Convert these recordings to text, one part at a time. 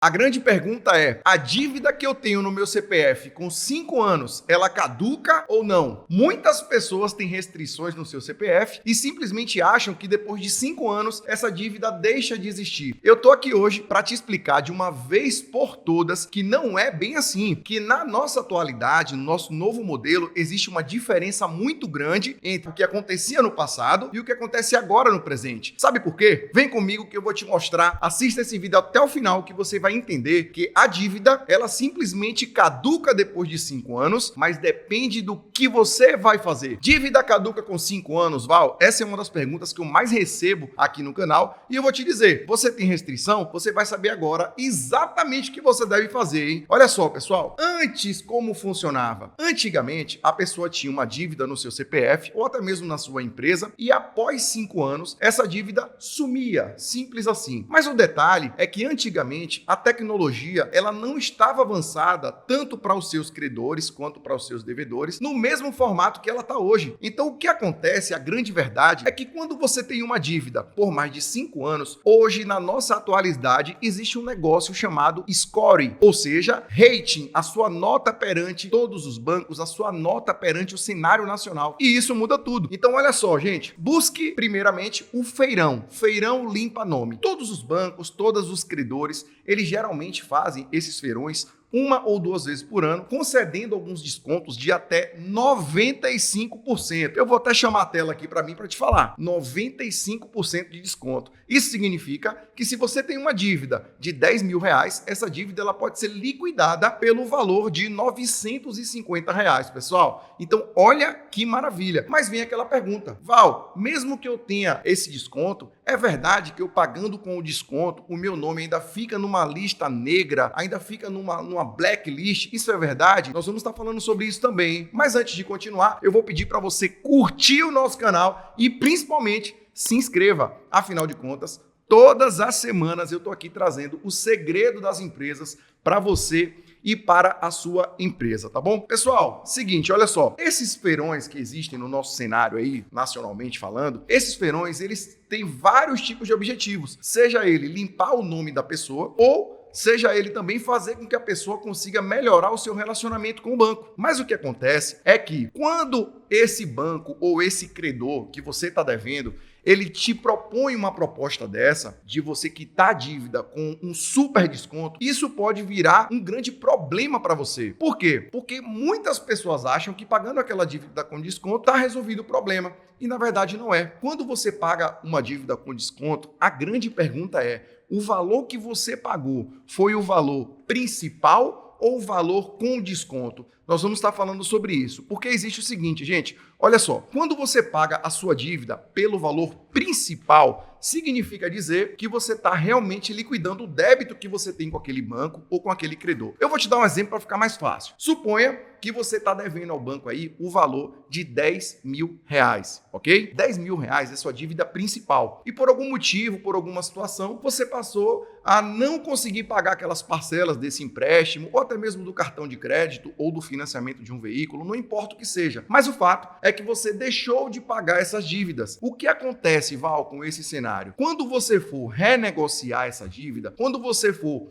A grande pergunta é, a dívida que eu tenho no meu CPF com 5 anos, ela caduca ou não? Muitas pessoas têm restrições no seu CPF e simplesmente acham que depois de 5 anos, essa dívida deixa de existir. Eu tô aqui hoje para te explicar de uma vez por todas que não é bem assim, que na nossa atualidade, no nosso novo modelo, existe uma diferença muito grande entre o que acontecia no passado e o que acontece agora no presente. Sabe por quê? Vem comigo que eu vou te mostrar. Assista esse vídeo até o final que você vai entender que a dívida, ela simplesmente caduca depois de 5 anos, mas depende do que você vai fazer. Dívida caduca com 5 anos, Val? Essa é uma das perguntas que eu mais recebo aqui no canal e eu vou te dizer, você tem restrição? Você vai saber agora exatamente o que você deve fazer, hein? Olha só, pessoal, antes como funcionava? Antigamente, a pessoa tinha uma dívida no seu CPF ou até mesmo na sua empresa e após 5 anos, essa dívida sumia, simples assim. Mas o detalhe é que antigamente a tecnologia ela não estava avançada tanto para os seus credores quanto para os seus devedores no mesmo formato que ela está hoje. Então o que acontece, a grande verdade, é que quando você tem uma dívida por mais de 5 anos, hoje na nossa atualidade existe um negócio chamado score, ou seja, rating, a sua nota perante todos os bancos, a sua nota perante o cenário nacional. E isso muda tudo. Então olha só, gente, busque primeiramente o feirão. Feirão limpa nome. Todos os bancos, todos os credores, eles geralmente fazem esses feirões 1 ou 2 vezes por ano, concedendo alguns descontos de até 95%. Eu vou até chamar a tela aqui para mim para te falar. 95% de desconto. Isso significa que se você tem uma dívida de 10 mil reais, essa dívida ela pode ser liquidada pelo valor de 950 reais, pessoal. Então, olha que maravilha. Mas vem aquela pergunta, Val, mesmo que eu tenha esse desconto, é verdade que eu pagando com o desconto, o meu nome ainda fica numa lista negra, ainda fica numa blacklist? Isso é verdade? Nós vamos estar falando sobre isso também, hein? Mas antes de continuar, eu vou pedir para você curtir o nosso canal e principalmente se inscreva. Afinal de contas, todas as semanas eu estou aqui trazendo o segredo das empresas para você e para a sua empresa, tá bom? Pessoal, seguinte, olha só, esses feirões que existem no nosso cenário aí, nacionalmente falando, esses feirões, eles têm vários tipos de objetivos, seja ele limpar o nome da pessoa ou seja ele também fazer com que a pessoa consiga melhorar o seu relacionamento com o banco. Mas o que acontece é que quando esse banco ou esse credor que você está devendo, ele te propõe uma proposta dessa, de você quitar a dívida com um super desconto, isso pode virar um grande problema para você. Por quê? Porque muitas pessoas acham que pagando aquela dívida com desconto está resolvido o problema. E na verdade não é. Quando você paga uma dívida com desconto, a grande pergunta é, o valor que você pagou foi o valor principal ou o valor com desconto? Nós vamos estar falando sobre isso, porque existe o seguinte, gente, olha só, quando você paga a sua dívida pelo valor principal, significa dizer que você está realmente liquidando o débito que você tem com aquele banco ou com aquele credor. Eu vou te dar um exemplo para ficar mais fácil. Suponha que você está devendo ao banco aí o valor de 10 mil reais, ok? 10 mil reais é sua dívida principal. E por algum motivo, por alguma situação, você passou a não conseguir pagar aquelas parcelas desse empréstimo, ou até mesmo do cartão de crédito, ou do financiamento de um veículo, não importa o que seja. Mas o fato é que você deixou de pagar essas dívidas. O que acontece, Val, com esse cenário? Quando você for renegociar essa dívida, quando você for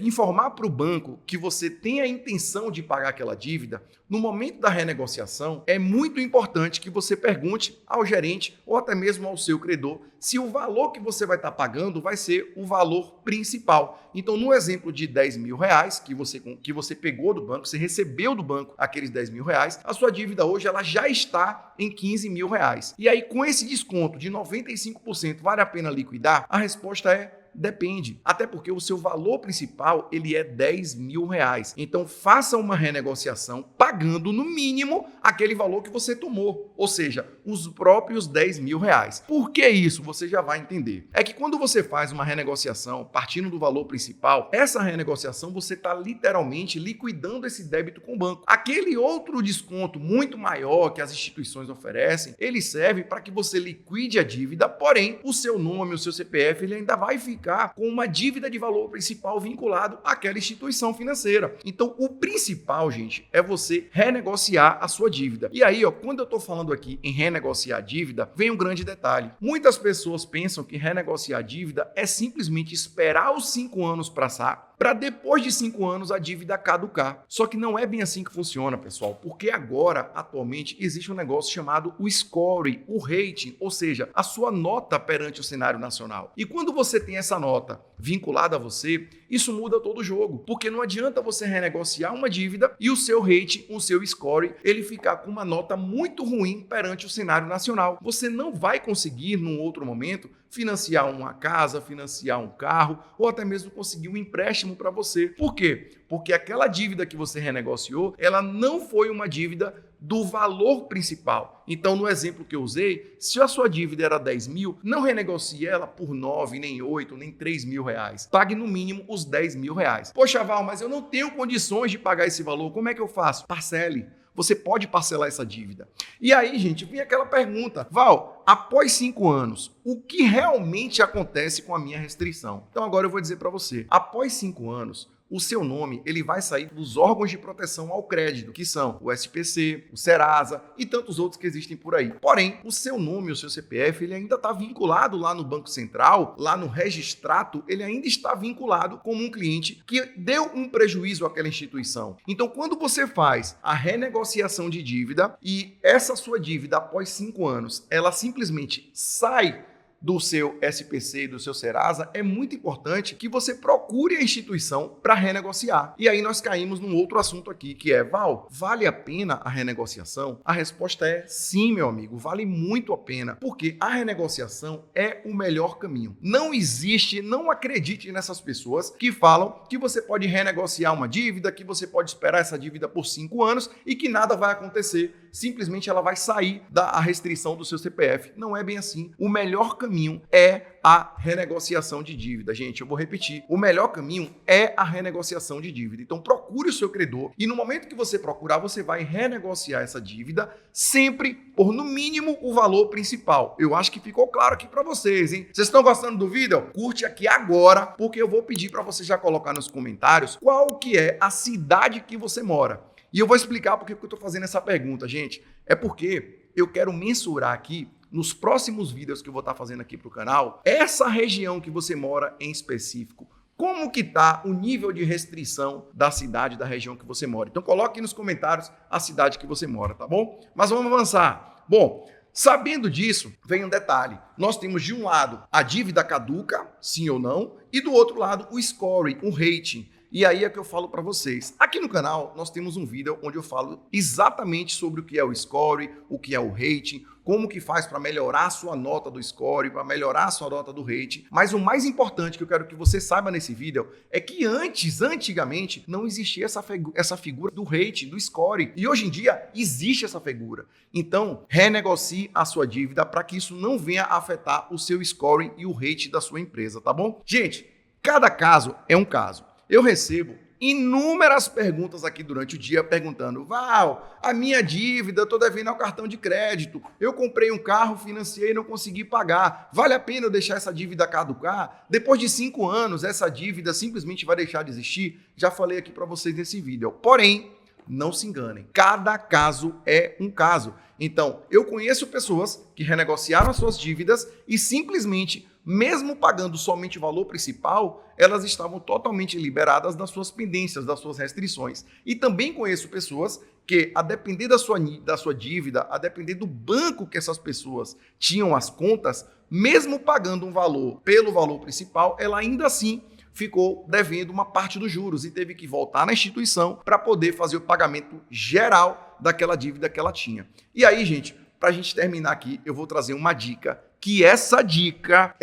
informar para o banco que você tem a intenção de pagar aquela dívida, no momento da renegociação, é muito importante que você pergunte ao gerente ou até mesmo ao seu credor se o valor que você vai estar pagando vai ser o valor principal. Então, no exemplo de 10 mil reais que você pegou do banco, você recebeu do banco aqueles 10 mil reais, a sua dívida hoje ela já está em 15 mil reais. E aí, com esse desconto de 95%, vale a pena liquidar? A resposta é depende, até porque o seu valor principal ele é 10 mil reais. Então faça uma renegociação pagando no mínimo aquele valor que você tomou, ou seja, os próprios 10 mil reais. Por que isso? Você já vai entender. É que quando você faz uma renegociação partindo do valor principal, essa renegociação você está literalmente liquidando esse débito com o banco. Aquele outro desconto muito maior que as instituições oferecem, ele serve para que você liquide a dívida, porém o seu nome, o seu CPF, ele ainda vai ficar ficar com uma dívida de valor principal vinculado àquela instituição financeira. Então, o principal, gente, é você renegociar a sua dívida. E aí, quando eu estou falando aqui em renegociar a dívida, vem um grande detalhe. Muitas pessoas pensam que renegociar a dívida é simplesmente esperar os 5 anos passar para depois de 5 anos a dívida caducar. Só que não é bem assim que funciona, pessoal, porque agora, atualmente, existe um negócio chamado o score, o rating, ou seja, a sua nota perante o cenário nacional. E quando você tem essa nota vinculada a você, isso muda todo o jogo, porque não adianta você renegociar uma dívida e o seu rating, o seu score, ele ficar com uma nota muito ruim perante o cenário nacional. Você não vai conseguir, num outro momento, financiar uma casa, financiar um carro ou até mesmo conseguir um empréstimo para você. Por quê? Porque aquela dívida que você renegociou, ela não foi uma dívida do valor principal. Então, no exemplo que eu usei, se a sua dívida era 10 mil, não renegocie ela por 9, nem 8, nem 3 mil reais. Pague no mínimo os 10 mil reais. Poxa, Val, mas eu não tenho condições de pagar esse valor. Como é que eu faço? Parcele. Você pode parcelar essa dívida. E aí, gente, vem aquela pergunta. Val, após 5 anos, o que realmente acontece com a minha restrição? Então, agora eu vou dizer para você. Após 5 anos, o seu nome ele vai sair dos órgãos de proteção ao crédito, que são o SPC, o Serasa e tantos outros que existem por aí. Porém, o seu nome, o seu CPF, ele ainda está vinculado lá no Banco Central, lá no Registrato, ele ainda está vinculado como um cliente que deu um prejuízo àquela instituição. Então, quando você faz a renegociação de dívida e essa sua dívida após 5 anos, ela simplesmente sai do seu SPC, do seu Serasa, é muito importante que você procure a instituição para renegociar. E aí nós caímos num outro assunto aqui, que é, Val, vale a pena a renegociação? A resposta é sim, meu amigo, vale muito a pena, porque a renegociação é o melhor caminho. Não existe, não acredite nessas pessoas que falam que você pode renegociar uma dívida, que você pode esperar essa dívida por 5 anos e que nada vai acontecer. Simplesmente ela vai sair da restrição do seu CPF. Não é bem assim. O melhor caminho é a renegociação de dívida. Gente, eu vou repetir. O melhor caminho é a renegociação de dívida. Então, procure o seu credor e no momento que você procurar, você vai renegociar essa dívida sempre por, no mínimo, o valor principal. Eu acho que ficou claro aqui para vocês, hein? Vocês estão gostando do vídeo? Curte aqui agora, porque eu vou pedir para você já colocar nos comentários qual que é a cidade que você mora. E eu vou explicar por que eu estou fazendo essa pergunta, gente. É porque eu quero mensurar aqui, nos próximos vídeos que eu vou estar fazendo aqui para o canal, essa região que você mora em específico. Como que está o nível de restrição da cidade, da região que você mora? Então coloque nos comentários a cidade que você mora, tá bom? Mas vamos avançar. Bom, sabendo disso, vem um detalhe. Nós temos de um lado a dívida caduca, sim ou não, e do outro lado o score, o rating. E aí é que eu falo para vocês. Aqui no canal nós temos um vídeo onde eu falo exatamente sobre o que é o score, o que é o rating, como que faz para melhorar a sua nota do score, para melhorar a sua nota do rating. Mas o mais importante que eu quero que você saiba nesse vídeo é que antigamente, não existia essa figura do rating, do score. E hoje em dia existe essa figura. Então, renegocie a sua dívida para que isso não venha afetar o seu score e o rating da sua empresa, tá bom? Gente, cada caso é um caso. Eu recebo inúmeras perguntas aqui durante o dia perguntando: Val, a minha dívida, eu estou devendo ao cartão de crédito, eu comprei um carro, financiei e não consegui pagar, vale a pena eu deixar essa dívida caducar? Depois de 5 anos, essa dívida simplesmente vai deixar de existir? Já falei aqui para vocês nesse vídeo. Porém, não se enganem, cada caso é um caso. Então, eu conheço pessoas que renegociaram as suas dívidas e simplesmente, mesmo pagando somente o valor principal, elas estavam totalmente liberadas das suas pendências, das suas restrições. E também conheço pessoas que, a depender da sua dívida, a depender do banco que essas pessoas tinham as contas, mesmo pagando um valor pelo valor principal, ela ainda assim ficou devendo uma parte dos juros e teve que voltar na instituição para poder fazer o pagamento geral daquela dívida que ela tinha. E aí, gente, para a gente terminar aqui, eu vou trazer uma dica, que essa dica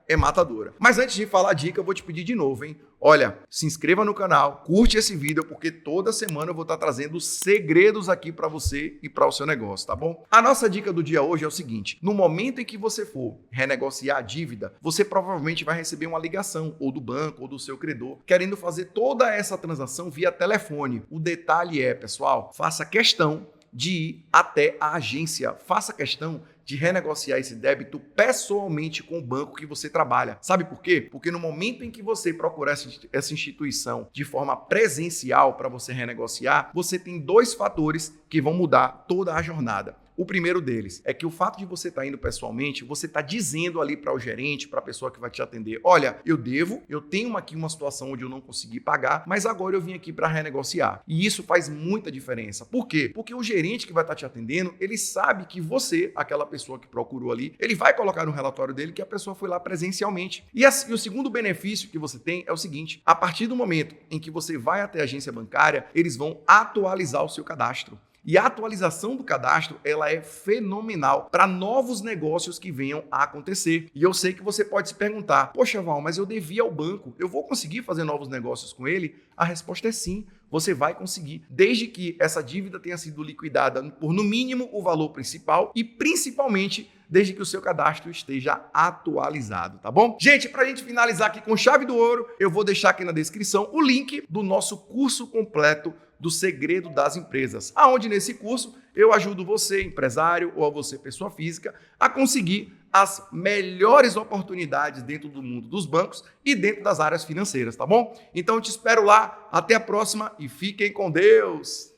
é matadora. Mas antes de falar a dica, eu vou te pedir de novo, hein? Olha, se inscreva no canal, curte esse vídeo, porque toda semana eu vou estar trazendo segredos aqui para você e para o seu negócio, tá bom? A nossa dica do dia hoje é o seguinte: no momento em que você for renegociar a dívida, você provavelmente vai receber uma ligação, ou do banco, ou do seu credor, querendo fazer toda essa transação via telefone. O detalhe é, pessoal, faça questão de ir até a agência, faça questão de renegociar esse débito pessoalmente com o banco que você trabalha. Sabe por quê? Porque no momento em que você procurar essa instituição de forma presencial para você renegociar, você tem dois fatores que vão mudar toda a jornada. O primeiro deles é que o fato de você estar indo pessoalmente, você está dizendo ali para o gerente, para a pessoa que vai te atender, olha, eu tenho aqui uma situação onde eu não consegui pagar, mas agora eu vim aqui para renegociar. E isso faz muita diferença. Por quê? Porque o gerente que vai estar te atendendo, ele sabe que você, aquela pessoa que procurou ali, ele vai colocar no relatório dele que a pessoa foi lá presencialmente. E o segundo benefício que você tem é o seguinte, a partir do momento em que você vai até a agência bancária, eles vão atualizar o seu cadastro. E a atualização do cadastro, ela é fenomenal para novos negócios que venham a acontecer. E eu sei que você pode se perguntar, poxa Val, mas eu devia ao banco, eu vou conseguir fazer novos negócios com ele? A resposta é sim, você vai conseguir, desde que essa dívida tenha sido liquidada por no mínimo o valor principal e principalmente desde que o seu cadastro esteja atualizado, tá bom? Gente, para a gente finalizar aqui com chave do ouro, eu vou deixar aqui na descrição o link do nosso curso completo do Segredo das Empresas, aonde nesse curso eu ajudo você, empresário, ou a você, pessoa física, a conseguir as melhores oportunidades dentro do mundo dos bancos e dentro das áreas financeiras, tá bom? Então eu te espero lá, até a próxima e fiquem com Deus!